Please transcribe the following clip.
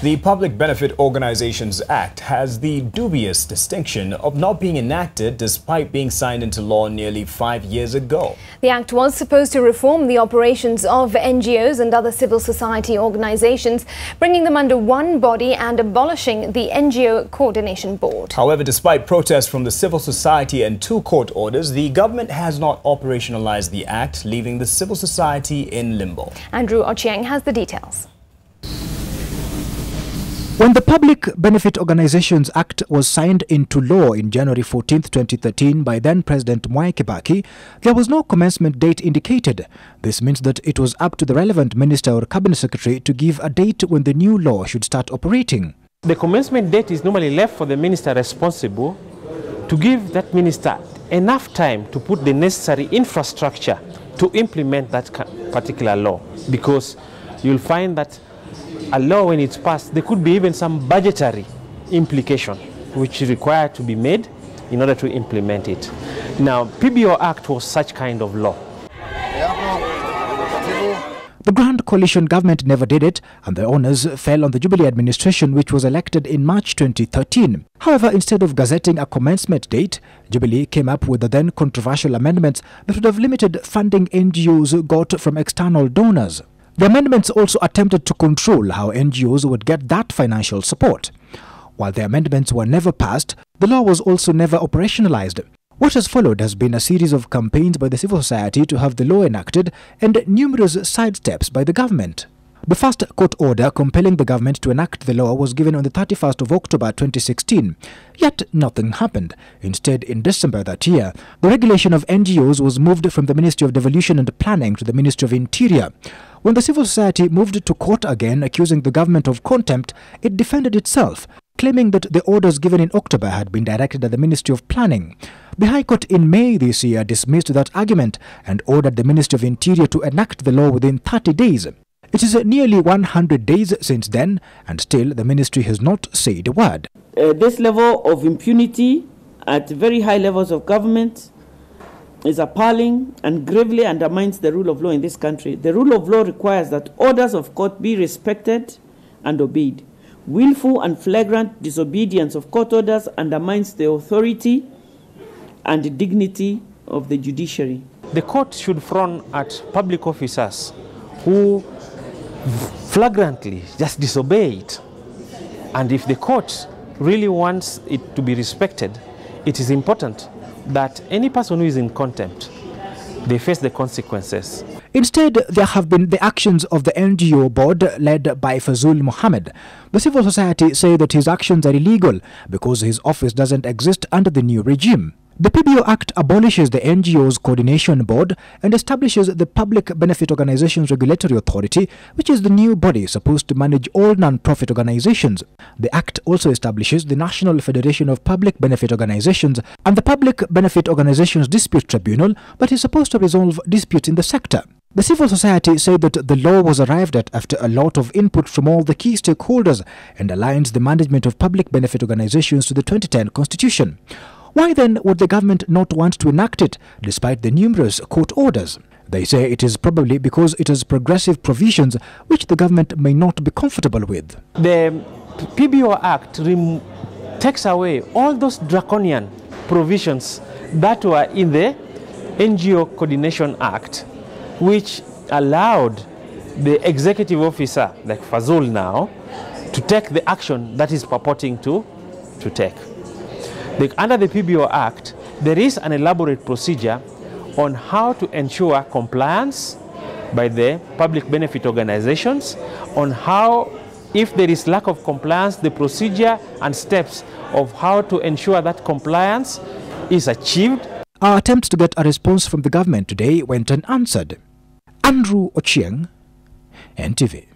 The Public Benefit Organizations Act has the dubious distinction of not being enacted despite being signed into law nearly 5 years ago. The Act was supposed to reform the operations of NGOs and other civil society organizations, bringing them under one body and abolishing the NGO Coordination Board. However, despite protests from the civil society and 2 court orders, the government has not operationalized the Act, leaving the civil society in limbo. Andrew Ochieng has the details. When the Public Benefit Organizations Act was signed into law in January 14, 2013 by then-President Mwai Kibaki, there was no commencement date indicated. This means that it was up to the relevant minister or cabinet secretary to give a date when the new law should start operating. The commencement date is normally left for the minister responsible to give that minister enough time to put the necessary infrastructure to implement that particular law, because you'll find that a law, when it's passed, there could be even some budgetary implication which is required to be made in order to implement it. Now, PBO Act was such kind of law. The Grand Coalition government never did it, and the honours fell on the Jubilee administration, which was elected in March 2013. However, instead of gazetting a commencement date, Jubilee came up with the then controversial amendments that would have limited funding NGOs got from external donors. The amendments also attempted to control how NGOs would get that financial support. While the amendments were never passed, the law was also never operationalized. What has followed has been a series of campaigns by the civil society to have the law enacted and numerous sidesteps by the government. The first court order compelling the government to enact the law was given on the 31st of October 2016. Yet nothing happened. Instead, in December that year, the regulation of NGOs was moved from the Ministry of Devolution and Planning to the Ministry of Interior. When the civil society moved to court again, accusing the government of contempt, it defended itself, claiming that the orders given in October had been directed at the Ministry of Planning. The High Court in May this year dismissed that argument and ordered the Ministry of Interior to enact the law within 30 days. It is nearly 100 days since then, and still the ministry has not said a word. This level of impunity at very high levels of government is appalling and gravely undermines the rule of law in this country. The rule of law requires that orders of court be respected and obeyed. Willful and flagrant disobedience of court orders undermines the authority and the dignity of the judiciary. The court should frown at public officers who flagrantly just disobey it. And if the court really wants it to be respected, it is important that any person who is in contempt, they face the consequences. Instead, there have been the actions of the NGO board led by Fazul Mohammed. The civil society say that his actions are illegal because his office doesn't exist under the new regime. The PBO Act abolishes the NGOs Coordination Board and establishes the Public Benefit Organizations Regulatory Authority, which is the new body supposed to manage all non-profit organizations. The Act also establishes the National Federation of Public Benefit Organizations and the Public Benefit Organizations Dispute Tribunal, but is supposed to resolve disputes in the sector. The civil society said that the law was arrived at after a lot of input from all the key stakeholders and aligns the management of public benefit organizations to the 2010 Constitution. Why then would the government not want to enact it, despite the numerous court orders? They say it is probably because it has progressive provisions which the government may not be comfortable with. The PBO Act takes away all those draconian provisions that were in the NGO Coordination Act, which allowed the executive officer, like Fazul now, to take the action that is purporting to take. Under the PBO Act, there is an elaborate procedure on how to ensure compliance by the public benefit organizations, on how, if there is lack of compliance, the procedure and steps of how to ensure that compliance is achieved. Our attempts to get a response from the government today went unanswered. Andrew Ochieng, NTV.